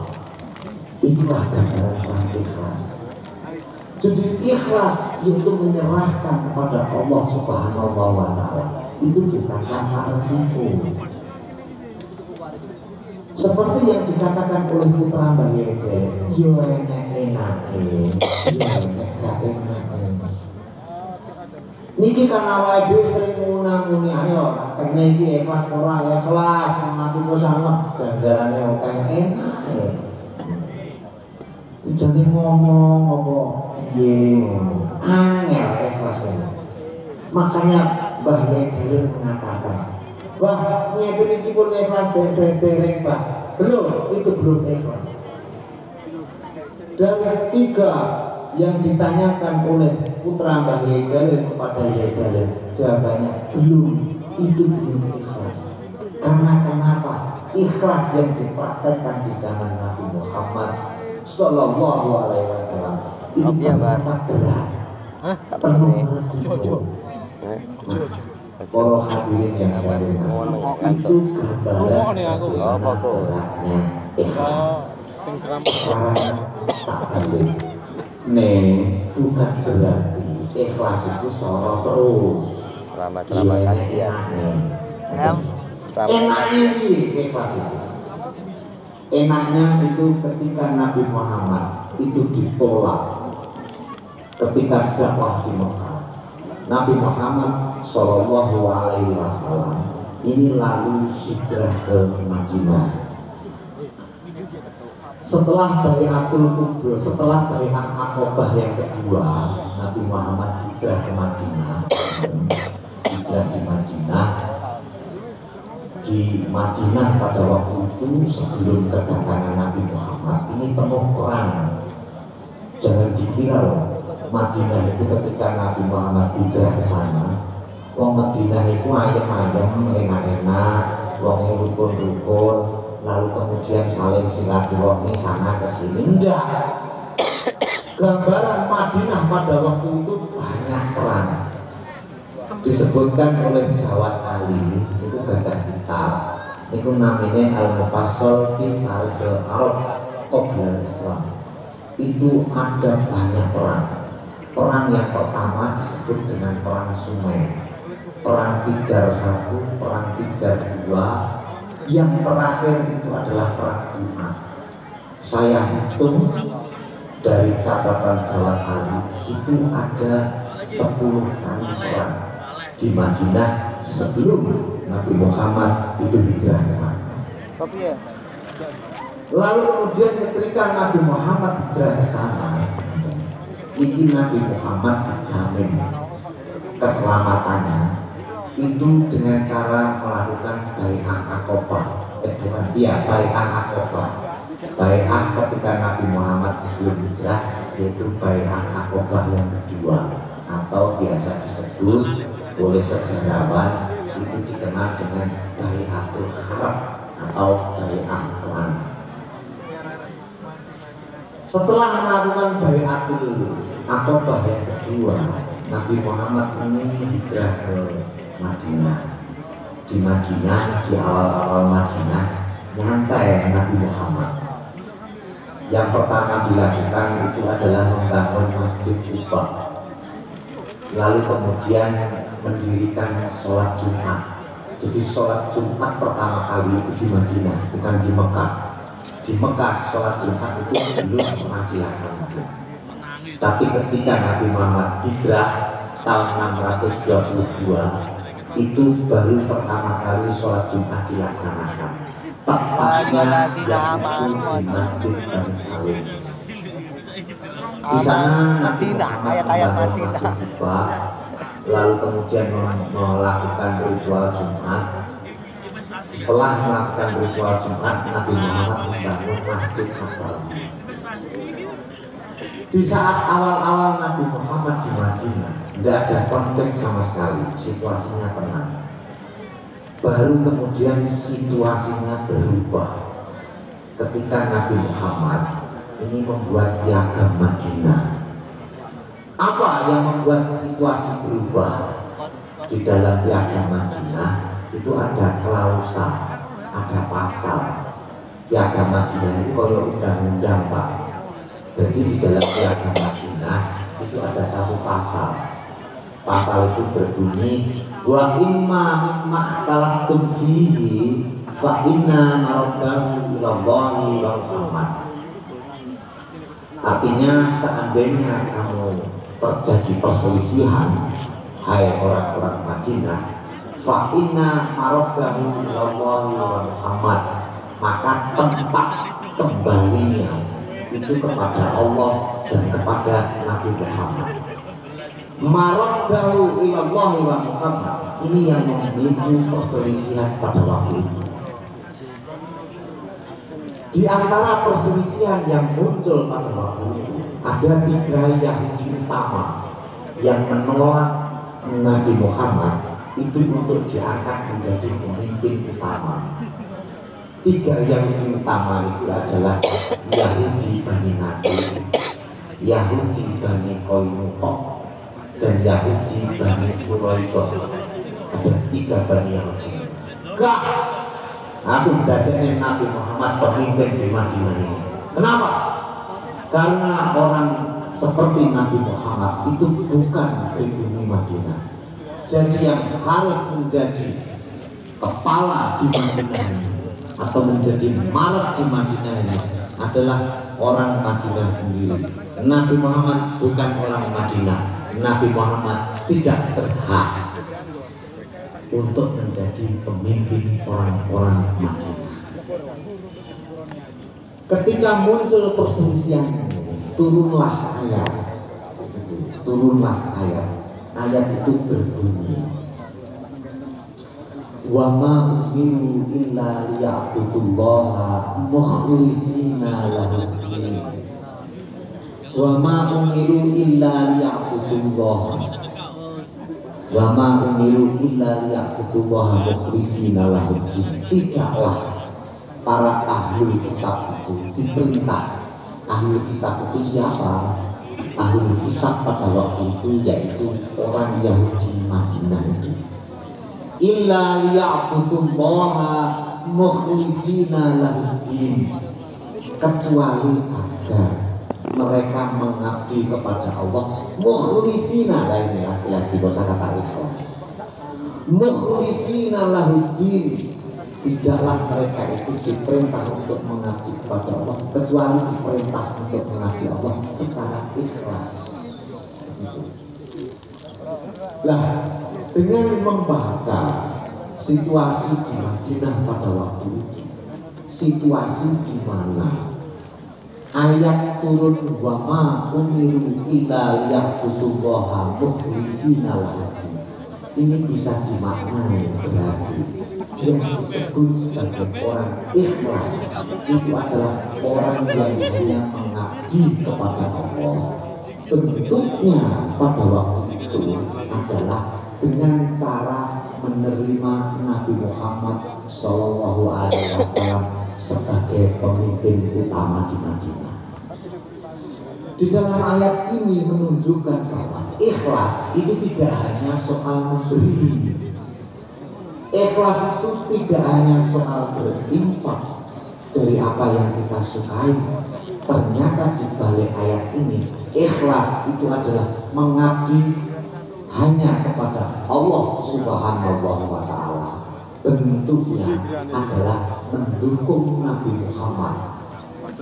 Itulah gambaran orang ikhlas. Jadi ikhlas yaitu menyerahkan kepada Allah Subhanahu wa Ta'ala. Itu bukan tanpa resiko. Seperti yang dikatakan oleh putra Mbah Yai Jalil, yo enak-enak, yo enak gak enak. Niki kan awake dhewe sering muni ayo kene iki ikhlas ora ikhlas mati ku sanget ganjarane oke enak. Jadi ngomong apa piye angel ikhlas. Makanya Mbah Yai Jalil mengatakan, "Bah, ngeten iki pun ikhlas dereng, Pak." Belum, itu belum ikhlas. Dan 3 yang ditanyakan oleh putra Mbah Yai Jalil kepada Yai Jalil, jawabannya belum, itu belum ikhlas. Karena kenapa? Ikhlas yang dipraktekkan di zaman Nabi Muhammad Sallallahu Alaihi Wasallam itu ternyata berat, penuh resiko. Para hadirin yang saya hormati, itu gambaran beratnya ikhlas. Sekarang tak balik. Bukan berarti ikhlas itu sorot terus. Ceramah kajian. Enaknya sih ikhlas itu. Enaknya itu ketika Nabi Muhammad itu ditolak ketika dakwah di Mekah. Nabi Muhammad Shallallahu Alaihi Wasallam ini lalu hijrah ke Madinah. Setelah Bai'atul Kubra, setelah Bai'at Aqabah yang kedua, Nabi Muhammad hijrah ke Madinah. Hijrah di Madinah. Di Madinah pada waktu itu sebelum kedatangan Nabi Muhammad ini penuh perang. Jangan dikira loh, Madinah itu ketika Nabi Muhammad hijrah ke sana, wong Madinah itu ayem-ayem, enak-enak, wong rukun-rukun, lalu kemudian saling silaturahmi sana ke sini. Enggak. Gambaran Madinah pada waktu itu banyak perang. Disebutkan oleh Jawad Ali, itu gadah kitab, itu namanya Al-Mufassal fi Tarikhil Arab Qabla Islam. Itu ada banyak perang. Perang yang pertama disebut dengan perang Sumair, perang Fijar 1, perang Fijar 2, yang terakhir itu adalah perang Bu'as. Saya hitung dari catatan Jawad Ali itu ada 10 kali perang di Madinah sebelum Nabi Muhammad itu hijrah ke sana. Lalu kemudian ketika Nabi Muhammad hijrah ke sana, ini Nabi Muhammad dijamin keselamatannya itu dengan cara melakukan Bai'ah Aqabah. Bai'ah Aqabah. Bai'ah ketika Nabi Muhammad sebelum hijrah, yaitu Bai'ah Aqabah yang kedua, atau biasa disebut oleh sejarawan itu dikenal dengan Bai'atul Harab atau Bai'ah perang. Setelah melakukan Bai'atul Aqabah yang kedua, Nabi Muhammad ini hijrah ke Madinah. Di Madinah, di awal-awal Madinah, nyantai Nabi Muhammad. Yang pertama dilakukan itu adalah membangun Masjid Quba. Lalu kemudian mendirikan sholat Jumat. Jadi sholat Jumat pertama kali itu di Madinah, bukan di Mekah. Di Mekah sholat Jumat itu belum pernah dilaksanakan. Tapi ketika Nabi Muhammad hijrah tahun 622, itu baru pertama kali sholat Jumat dilaksanakan. Tepatnya yaitu di Masjid Bani Salim. Di sana Nabi Muhammad membangun Masjid Quba, lalu kemudian melakukan ritual Jumat. Setelah melakukan ritual Jumat, Nabi Muhammad membangun Masjid Akbar. Di saat awal-awal Nabi Muhammad di Madinah, tidak ada konflik sama sekali, situasinya tenang. Baru kemudian situasinya berubah ketika Nabi Muhammad ini membuat piagam Madinah. Apa yang membuat situasi berubah? Di dalam piagam Madinah itu ada klausa, ada pasal. Piagam Madinah itu kalau undang-undang, Pak. Jadi di dalam piagam Madinah itu ada satu pasal. Pasal itu berbunyi, wa imma makhtalaftum fihi fa inna maraddahu ilallahi wa Muhammad. Artinya seandainya kamu terjadi perselisihan, hai Madinah, fa inna maraddahu ilallahi wa Muhammad, maka tempat kembalinya itu kepada Allah dan kepada Nabi Muhammad. Maraddahu ilallahi wa Muhammad, ini yang memicu perselisihan pada waktu itu. Di antara perselisihan yang muncul pada waktu itu ada 3 Yahudi utama yang menolak Nabi Muhammad itu untuk diangkat menjadi pemimpin utama. 3 Yahudi utama itu adalah Yahudi Bani Nadir, Yahudi Bani Qainuqa, dan Yahudi Bani Quraidah. Ada 3 Bani Yahudi. Gak, aku dadanya Nabi Muhammad pemimpin di Madinah ini. Kenapa? Karena orang seperti Nabi Muhammad itu bukan pribumi Madinah. Jadi yang harus menjadi kepala di Madinah ini atau menjadi maret di Madinah ini adalah orang Madinah sendiri. Nabi Muhammad bukan orang Madinah. Nabi Muhammad tidak berhak untuk menjadi pemimpin orang-orang Madinah. Ketika muncul perselisihan ini, turunlah ayat. Ayat itu berbunyi, wa ma umiru illa liya'budullaha mukhlishina lahud-din. Wa ma umiru illa liya'budullaha wa ma umiru illa liya'budullaha mukhlishina lahud-din. Tidaklah para ahli kitab itu diperintah. Ahli kitab itu siapa? Ahli kitab pada waktu itu yaitu orang Yahudi Madinah itu. Illa liya'budullaha mukhlishina lahud-din, kecuali agar mereka mengabdi kepada Allah mukhlishina, ini laki-laki dosa kata ikhlas, mukhlishina lahud-din. Tidaklah mereka itu diperintah untuk mengabdi kepada Allah kecuali diperintah untuk mengabdi Allah secara ikhlas. Lah, dengan membaca situasi di Madinah pada waktu itu, situasi di mana ayat turun wa ma umiru illa liya'budullaha mukhlishina lahud-din, ini bisa dimaknai berarti yang disebut sebagai orang ikhlas itu adalah orang yang hanya mengabdi kepada Allah. Bentuknya pada waktu itu adalah dengan cara menerima Nabi Muhammad SAW sebagai pemimpin utama di Madinah. Di dalam ayat ini menunjukkan bahwa ikhlas itu tidak hanya soal memberi. Ikhlas itu tidak hanya soal berinfak dari apa yang kita sukai. Ternyata di balik ayat ini, ikhlas itu adalah mengabdi hanya kepada Allah Subhanahu wa Ta'ala. Bentuknya adalah mendukung Nabi Muhammad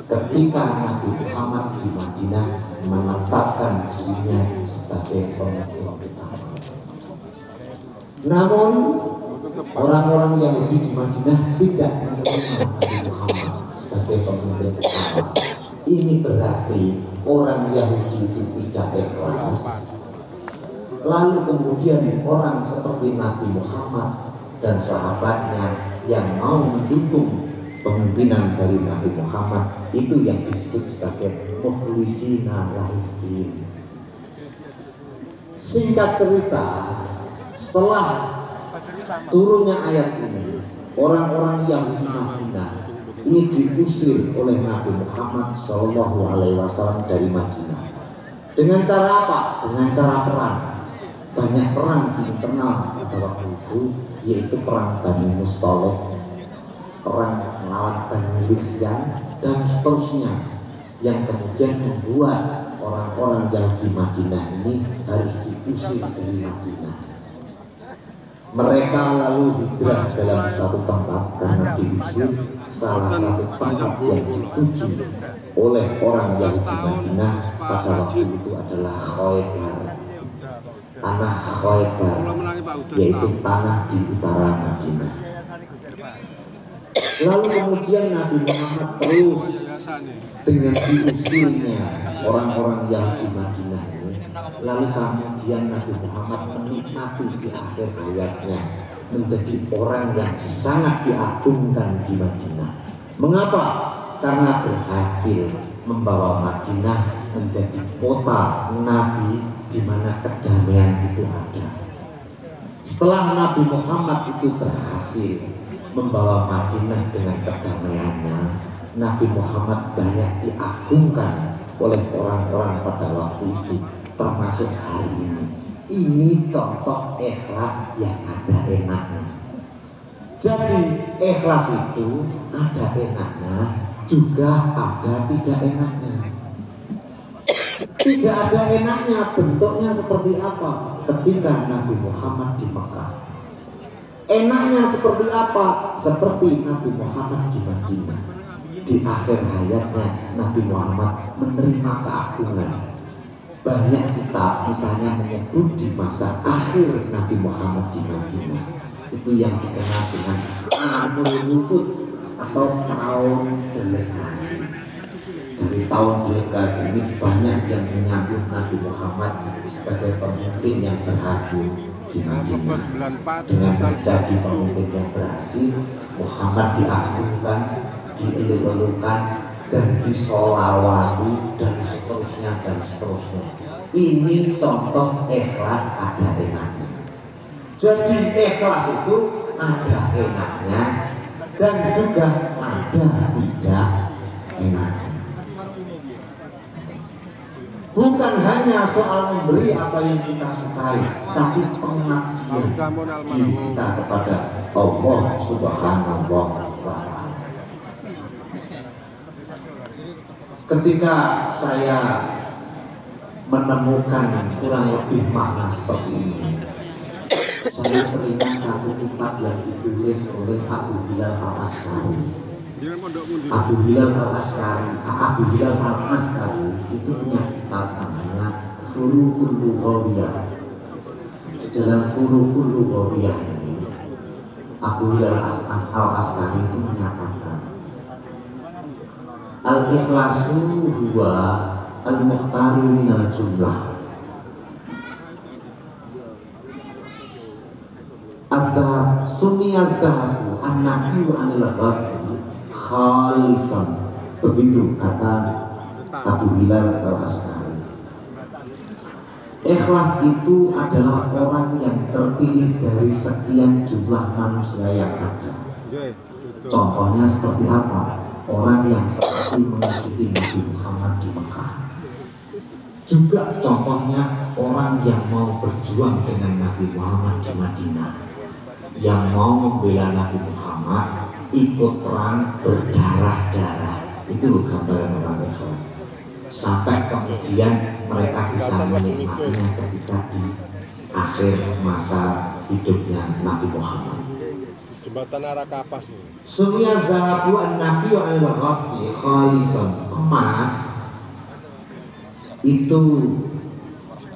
ketika Nabi Muhammad di Madinah menetapkan dirinya sebagai pemimpin utama. Namun orang-orang Yahudi di Madinah tidak menerima Nabi Muhammad sebagai pemimpin utama. Ini berarti orang Yahudi itu tidak ikhlas. Lalu kemudian orang seperti Nabi Muhammad dan sahabatnya yang mau mendukung pemimpinan dari Nabi Muhammad itu yang disebut sebagai mukhlishina lahud-din. Singkat cerita, setelah turunnya ayat ini, orang-orang Yahudi Madinah ini diusir oleh Nabi Muhammad SAW dari Madinah. Dengan cara apa? Dengan cara perang. Banyak perang di internal pada waktu itu, yaitu perang Bani Mustalik, perang melawan Bani Lihyan, dan seterusnya, yang kemudian membuat orang-orang Yahudi Madinah ini harus diusir dari Madinah. Mereka lalu hijrah dalam suatu tempat karena diusir. Salah satu tempat yang dituju oleh orang Yahudi Madinah pada waktu itu adalah Khaybar. Tanah Khaybar yaitu tanah di utara Madinah. Lalu kemudian Nabi Muhammad terus dengan diusirnya orang-orang yang di Madinah ini. Lalu kemudian Nabi Muhammad menikmati di akhir hayatnya menjadi orang yang sangat diagungkan di Madinah. Mengapa? Karena berhasil membawa Madinah menjadi kota Nabi di mana kedamaian itu ada. Setelah Nabi Muhammad itu berhasil membawa Madinah dengan kedamaiannya, Nabi Muhammad banyak diagungkan oleh orang-orang pada waktu itu, termasuk hari ini. Ini contoh ikhlas yang ada enaknya. Jadi ikhlas itu ada enaknya, juga ada tidak enaknya. Tidak ada enaknya, bentuknya seperti apa ketika Nabi Muhammad di Mekah. Enaknya seperti apa? Seperti Nabi Muhammad di Madinah. Di akhir hayatnya Nabi Muhammad menerima keagungan. Banyak kitab misalnya menyebut di masa akhir Nabi Muhammad di Madinah, itu yang dikenal dengan Amul Wufud atau tahun delegasi. Dari tahun delegasi ini banyak yang menyambut Nabi Muhammad sebagai pemimpin yang berhasil di Madinah. Dengan menjadi pemimpin yang berhasil, Muhammad diagungkan, dieluk-elukan, dan disolawati, dan seterusnya dan seterusnya. Ini contoh ikhlas ada enaknya. Jadi ikhlas itu ada enaknya dan juga ada tidak enaknya. Bukan hanya soal memberi apa yang kita sukai, tapi pengabdian diri kita kepada Allah Subhanahu wa Ta'ala. Ketika saya menemukan kurang lebih makna seperti ini, saya teringat satu kitab yang ditulis oleh Abu Hilal Al-Askari. Abu Hilal Al-Askari itu punya kitab namanya Furuqul Lughawiyah. Di dalam Furuqul Lughawiyah ini, Abu Hilal Al-Askari itu menyatakan al-ikhlasu huwa al-mukhtaru minal jumlah. Azhar sumiyaz zahabu an-nabiyyu anil ghasli khalisan. Begitu kata Abu Hilal Al-Askari. Ikhlas itu adalah orang yang terpilih dari sekian jumlah manusia yang ada. Contohnya seperti apa? Orang yang seperti mengikuti Nabi Muhammad di Mekah. Juga contohnya orang yang mau berjuang dengan Nabi Muhammad di Madinah, yang mau membela Nabi Muhammad, ikut perang berdarah-darah. Itu gambaran orang ikhlas. Sampai kemudian mereka bisa menikmatinya ketika di akhir masa hidupnya Nabi Muhammad. Jembatan arah kapas. Sumia zahabu an-nabi wa al-ghasli khalisan. Emas itu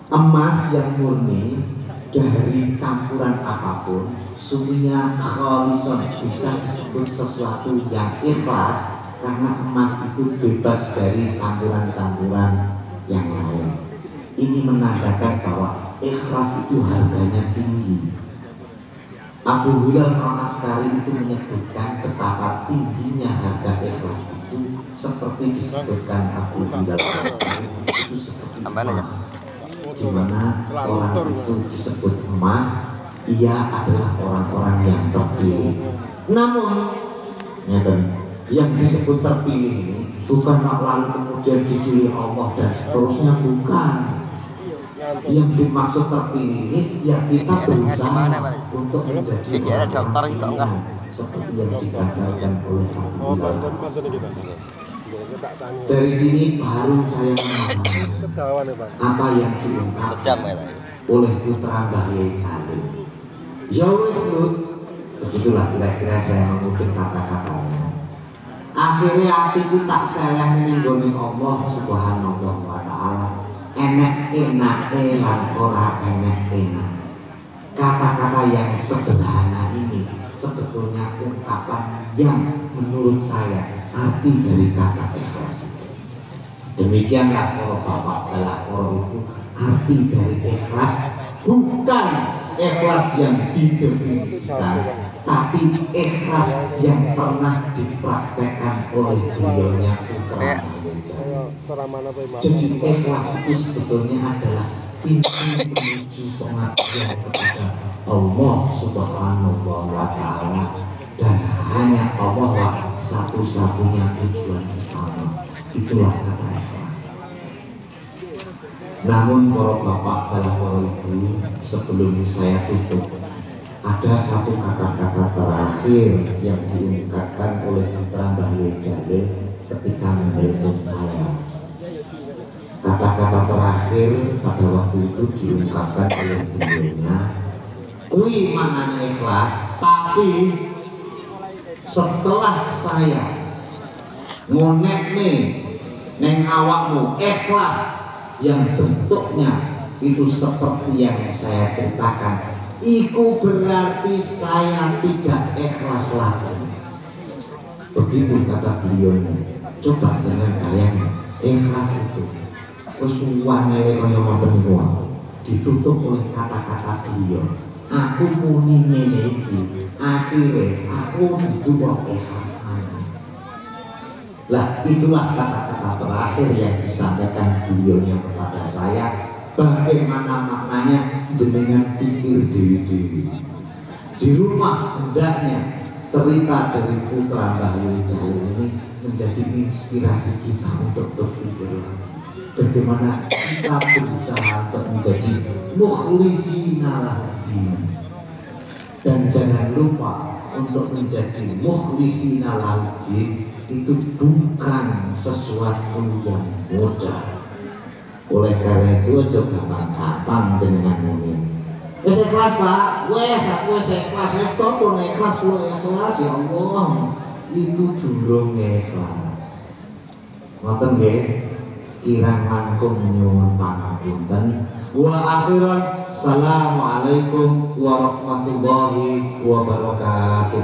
emas yang murni dari campuran apapun. Sumia khalisan bisa disebut sesuatu yang ikhlas karena emas itu bebas dari campuran-campuran yang lain. Ini menandakan bahwa ikhlas itu harganya tinggi. Abu Hilal Al-Askari itu menyebutkan betapa tingginya harga ikhlas itu, seperti disebutkan Abu Hilal Al-Askari itu seperti emas, di mana orang itu disebut emas, ia adalah orang-orang yang terpilih. Namun yang disebut terpilih ini bukan lalu kemudian dipilih Allah dan seterusnya, bukan. Yang dimaksud terpilih ini ya kita berusaha untuk menjadi orang seperti yang dikatakan oleh Abu Hilal. Dari sini baru saya memahami apa yang diungkapkan oleh putra Mbah Yai Jalil. Ya wis Lut, begitulah kira-kira saya mengutip kata-katanya. Akhirnya hatiku tak seleh ning nggone Allah Subhanahu wa Ta'ala. Enek enak lan ora enek enak. Kata-kata kata yang sederhana ini sebetulnya ungkapan yang menurut saya arti dari kata ikhlas itu. Demikianlah para bapak dan para ibu, arti dari ikhlas bukan ikhlas yang didefinisikan, tapi ikhlas yang pernah dipraktekkan oleh beliaunya Putra Mahkota. Jadi ikhlas itu sebetulnya adalah pintu menuju pengabdian kepada Allah Subhanahu wa Ta'ala, dan hanya Allah lah satu-satunya tujuan utama. Itulah kata ikhlas. Namun para bapak dan para ibu, sebelum saya tutup, ada satu kata-kata terakhir yang diungkapkan oleh Putra Mbah Yai Jalil ketika menelpon saya. Kata-kata terakhir pada waktu itu diungkapkan oleh beliaunya, kui mangan ikhlas, tapi setelah saya ngonek nih neng awakmu ikhlas yang bentuknya itu seperti yang saya ceritakan, itu berarti saya tidak ikhlas lagi. Begitu kata beliaunya. Coba dengan bayangnya, ikhlas itu kesuwannya kaya ngoten niku ditutup oleh kata-kata beliau, aku muni ngene iki, akhire aku dudu wong ikhlas ae. Lah itulah kata-kata terakhir yang disampaikan beliaunya kepada saya. Bagaimana maknanya jenengan pikir dewi-dewi di rumah, hendaknya cerita dari Putra Mbah Yai Jalil ini menjadi inspirasi kita untuk berpikir lagi bagaimana kita berusaha untuk menjadi mukhlisina lahuddin, dan jangan lupa untuk menjadi mukhlisina lahuddin itu bukan sesuatu yang mudah. Oleh karena itu aja gampang-gampang jenengan muni wis ikhlas Pak, aku wis ikhlas, wis topo ikhlas, kula ikhlas ya Allah, itu durung ikhlas. Ngoten nggih, kirang langkung nyuwun pangapunten. Wa akhiran, assalamualaikum warahmatullahi wabarakatuh.